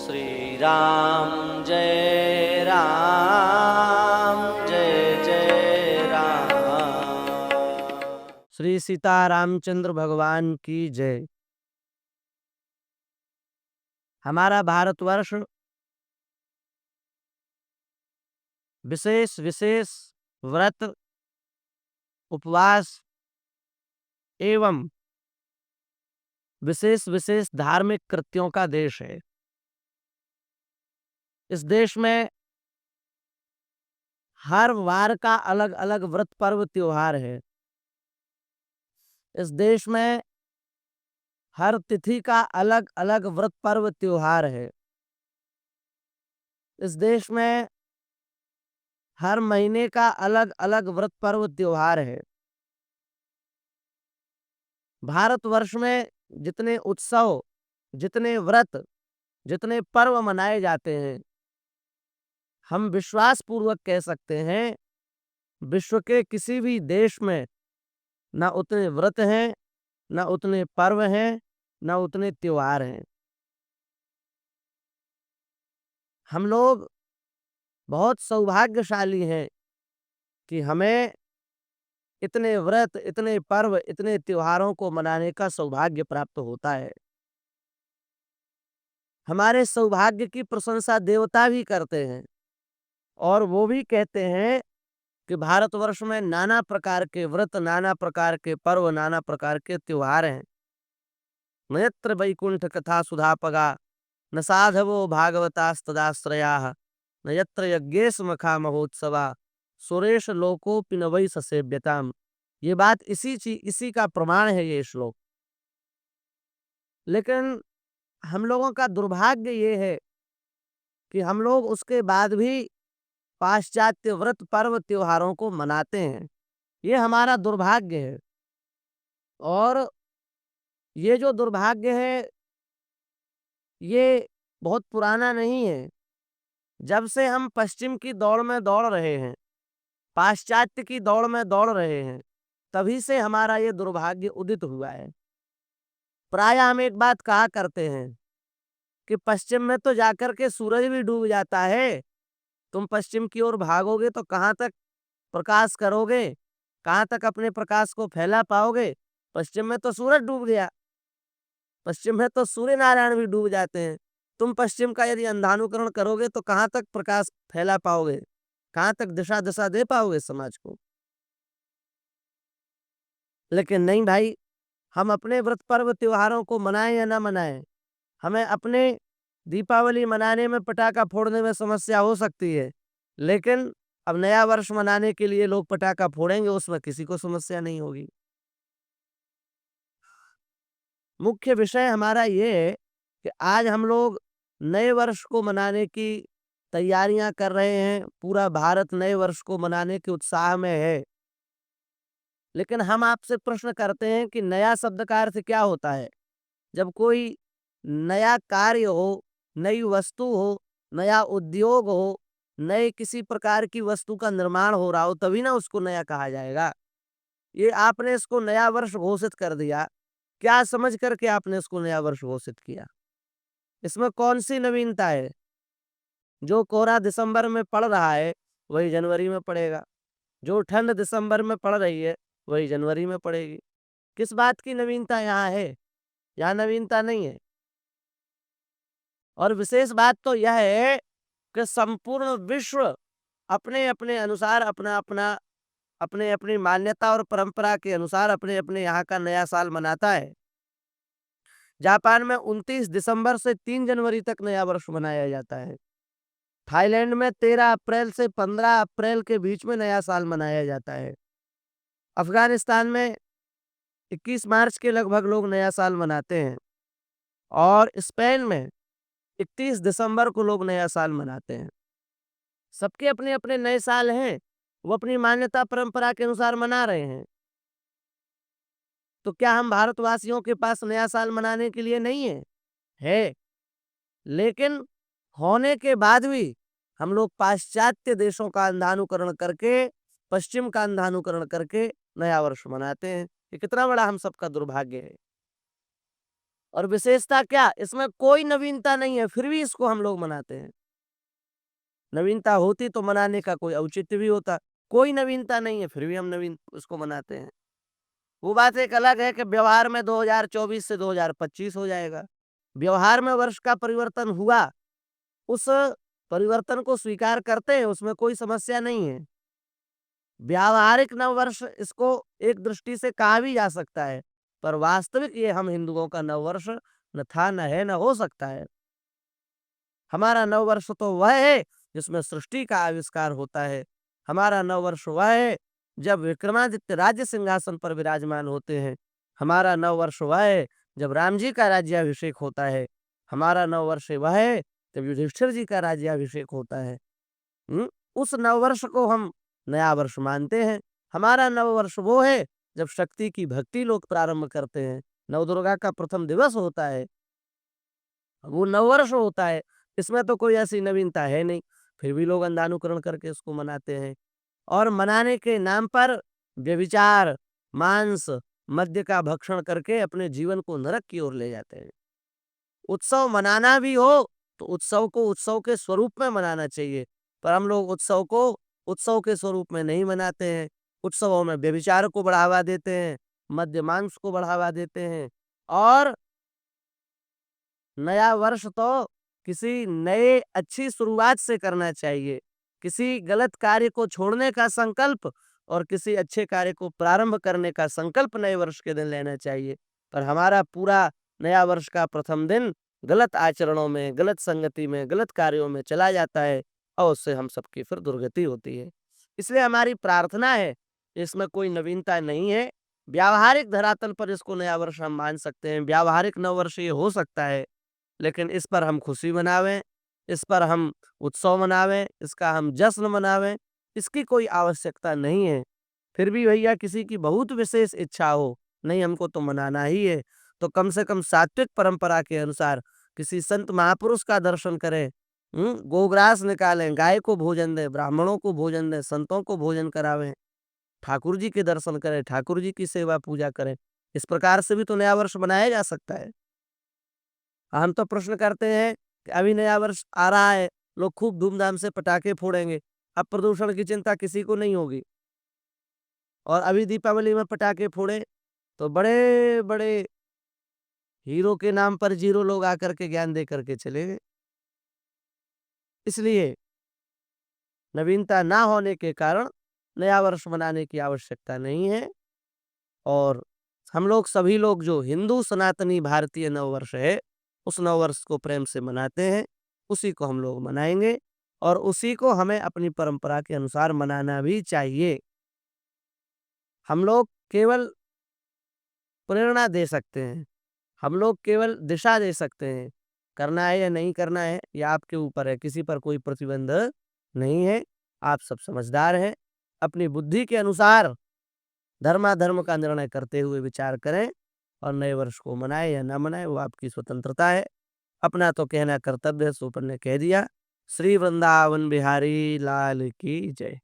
श्री राम जय राम जय जय राम। श्री सीता रामचंद्र भगवान की जय। हमारा भारतवर्ष विशेष विशेष व्रत, उपवास एवं विशेष विशेष धार्मिक कृत्यों का देश है। इस देश में हर वार का अलग अलग व्रत पर्व त्योहार है। इस देश में हर तिथि का अलग अलग व्रत पर्व त्योहार है। इस देश में हर महीने का अलग अलग व्रत पर्व त्योहार है। भारतवर्ष में जितने उत्सव, जितने व्रत, जितने पर्व मनाए जाते हैं, हम विश्वास पूर्वक कह सकते हैं विश्व के किसी भी देश में न उतने व्रत हैं, न उतने पर्व हैं, न उतने त्योहार हैं। हम लोग बहुत सौभाग्यशाली हैं कि हमें इतने व्रत, इतने पर्व, इतने त्योहारों को मनाने का सौभाग्य प्राप्त होता है। हमारे सौभाग्य की प्रशंसा देवता भी करते हैं और वो भी कहते हैं कि भारतवर्ष में नाना प्रकार के व्रत, नाना प्रकार के पर्व, नाना प्रकार के त्योहार हैं। न यत्र वैकुंठ कथा सुधापगा न साधवो भागवतास्तदाश्रयाः न यत्र यज्ञेश मखा महोत्सवा सुरेश लोकोपि न वै ससेव्यताम्। ये बात इसी का प्रमाण है ये श्लोक। लेकिन हम लोगों का दुर्भाग्य ये है कि हम लोग उसके बाद भी पाश्चात्य व्रत पर्व त्योहारों को मनाते हैं। ये हमारा दुर्भाग्य है और ये जो दुर्भाग्य है ये बहुत पुराना नहीं है। जब से हम पश्चिम की दौड़ में दौड़ रहे हैं, पाश्चात्य की दौड़ में दौड़ रहे हैं, तभी से हमारा ये दुर्भाग्य उदित हुआ है। प्राय हम एक बात कहा करते हैं कि पश्चिम में तो जाकर के सूरज भी डूब जाता है। तुम पश्चिम की ओर भागोगे तो कहाँ तक प्रकाश करोगे, कहाँ तक अपने प्रकाश को फैला पाओगे? पश्चिम में तो सूरज डूब गया, पश्चिम में तो सूर्य नारायण भी डूब जाते हैं। तुम पश्चिम का यदि अंधानुकरण करोगे तो कहाँ तक प्रकाश फैला पाओगे, कहाँ तक दिशा दशा दे पाओगे समाज को? लेकिन नहीं भाई, हम अपने व्रत पर्व त्योहारों को मनाएं या ना मनाएं, हमें अपने दीपावली मनाने में, पटाखा फोड़ने में समस्या हो सकती है, लेकिन अब नया वर्ष मनाने के लिए लोग पटाखा फोड़ेंगे, उसमें किसी को समस्या नहीं होगी। मुख्य विषय हमारा ये है कि आज हम लोग नए वर्ष को मनाने की तैयारियां कर रहे हैं। पूरा भारत नए वर्ष को मनाने के उत्साह में है। लेकिन हम आपसे प्रश्न करते हैं कि नया शब्द का अर्थ क्या होता है? जब कोई नया कार्य हो, नई वस्तु हो, नया उद्योग हो, नए किसी प्रकार की वस्तु का निर्माण हो रहा हो, तभी ना उसको नया कहा जाएगा। ये आपने इसको नया वर्ष घोषित कर दिया, क्या समझ करके आपने इसको नया वर्ष घोषित किया? इसमें कौन सी नवीनता है? जो कोहरा दिसंबर में पड़ रहा है वही जनवरी में पड़ेगा, जो ठंड दिसंबर में पड़ रही है वही जनवरी में पड़ेगी। किस बात की नवीनता यहाँ है? यहाँ नवीनता नहीं है। और विशेष बात तो यह है कि संपूर्ण विश्व अपने अपने अनुसार अपना अपना, अपने अपनी मान्यता और परंपरा के अनुसार अपने अपने यहाँ का नया साल मनाता है। जापान में 29 दिसंबर से 3 जनवरी तक नया वर्ष मनाया जाता है। थाईलैंड में 13 अप्रैल से 15 अप्रैल के बीच में नया साल मनाया जाता है। अफगानिस्तान में 21 मार्च के लगभग लोग नया साल मनाते हैं और स्पेन में 31 दिसंबर को लोग नया साल मनाते हैं। सबके अपने अपने नए साल हैं, वो अपनी मान्यता परंपरा के अनुसार मना रहे हैं। तो क्या हम भारतवासियों के पास नया साल मनाने के लिए नहीं है? है। लेकिन होने के बाद भी हम लोग पाश्चात्य देशों का अंधानुकरण करके, पश्चिम का अंधानुकरण करके नया वर्ष मनाते हैं। ये कितना बड़ा हम सबका दुर्भाग्य है। और विशेषता क्या, इसमें कोई नवीनता नहीं है, फिर भी इसको हम लोग मनाते हैं। नवीनता होती तो मनाने का कोई औचित्य भी होता। कोई नवीनता नहीं है, फिर भी हम नवीन उसको मनाते हैं। वो बात एक अलग है कि व्यवहार में 2024 से 2025 हो जाएगा। व्यवहार में वर्ष का परिवर्तन हुआ, उस परिवर्तन को स्वीकार करते हैं, उसमें कोई समस्या नहीं है। व्यावहारिक नववर्ष इसको एक दृष्टि से कहा भी जा सकता है, पर वास्तविक ये हम हिंदुओं का नववर्ष न था, न है, न हो सकता है। हमारा नववर्ष तो वह है जिसमें सृष्टि का आविष्कार होता है। हमारा नववर्ष वह है जब विक्रमादित्य राज्य सिंहासन पर विराजमान होते हैं। हमारा नववर्ष वह है जब राम जी का राज्याभिषेक होता है। हमारा नववर्ष वह है जब युधिष्ठिर जी का राज्याभिषेक होता है। उस नववर्ष को हम नया वर्ष मानते हैं। हमारा नववर्ष वो है जब शक्ति की भक्ति लोग प्रारंभ करते हैं। नवदुर्गा का प्रथम दिवस होता है, वो नववर्ष होता है। इसमें तो कोई ऐसी नवीनता है नहीं, फिर भी लोग अंधानुकरण करके इसको मनाते हैं। और मनाने के नाम पर व्यभिचार, मांस, मद्य का भक्षण करके अपने जीवन को नरक की ओर ले जाते हैं। उत्सव मनाना भी हो तो उत्सव को उत्सव के स्वरूप में मनाना चाहिए, पर हम लोग उत्सव को उत्सव के स्वरूप में नहीं मनाते हैं। उत्सवों में व्यभिचार को बढ़ावा देते हैं, मद्य मांस को बढ़ावा देते हैं। और नया वर्ष तो किसी नए अच्छी शुरुआत से करना चाहिए। किसी गलत कार्य को छोड़ने का संकल्प और किसी अच्छे कार्य को प्रारंभ करने का संकल्प नए वर्ष के दिन लेना चाहिए। पर हमारा पूरा नया वर्ष का प्रथम दिन गलत आचरणों में, गलत संगति में, गलत कार्यों में चला जाता है और उससे हम सबकी फिर दुर्गति होती है। इसलिए हमारी प्रार्थना है, इसमें कोई नवीनता नहीं है। व्यावहारिक धरातल पर इसको नया वर्ष हम मान सकते हैं, व्यावहारिक नववर्ष ये हो सकता है, लेकिन इस पर हम खुशी मनावें, इस पर हम उत्सव मनावें, इसका हम जश्न मनावें, इसकी कोई आवश्यकता नहीं है। फिर भी भैया किसी की बहुत विशेष इच्छा हो, नहीं हमको तो मनाना ही है, तो कम से कम सात्विक परंपरा के अनुसार किसी संत महापुरुष का दर्शन करें, गोग्रास निकालें, गाय को भोजन दें, ब्राह्मणों को भोजन दें, संतों को भोजन करावें, ठाकुर जी के दर्शन करें, ठाकुर जी की सेवा पूजा करें। इस प्रकार से भी तो नया वर्ष मनाया जा सकता है। हम तो प्रश्न करते हैं कि अभी नया वर्ष आ रहा है, लोग खूब धूमधाम से पटाखे फोड़ेंगे, अब प्रदूषण की चिंता किसी को नहीं होगी। और अभी दीपावली में पटाखे फोड़े तो बड़े बड़े हीरो के नाम पर जीरो लोग आकर के ज्ञान दे करके चले गए। इसलिए नवीनता ना होने के कारण नया वर्ष मनाने की आवश्यकता नहीं है। और हम लोग सभी लोग जो हिंदू सनातनी भारतीय नववर्ष है, उस नववर्ष को प्रेम से मनाते हैं, उसी को हम लोग मनाएंगे और उसी को हमें अपनी परंपरा के अनुसार मनाना भी चाहिए। हम लोग केवल प्रेरणा दे सकते हैं, हम लोग केवल दिशा दे सकते हैं। करना है या नहीं करना है, यह आपके ऊपर है, किसी पर कोई प्रतिबंध नहीं है। आप सब समझदार हैं, अपनी बुद्धि के अनुसार धर्माधर्म का निर्णय करते हुए विचार करें और नए वर्ष को मनाए या ना मनाए वो आपकी स्वतंत्रता है। अपना तो कहना कर्तव्य है, सो अपन ने कह दिया। श्री वृंदावन बिहारी लाल की जय।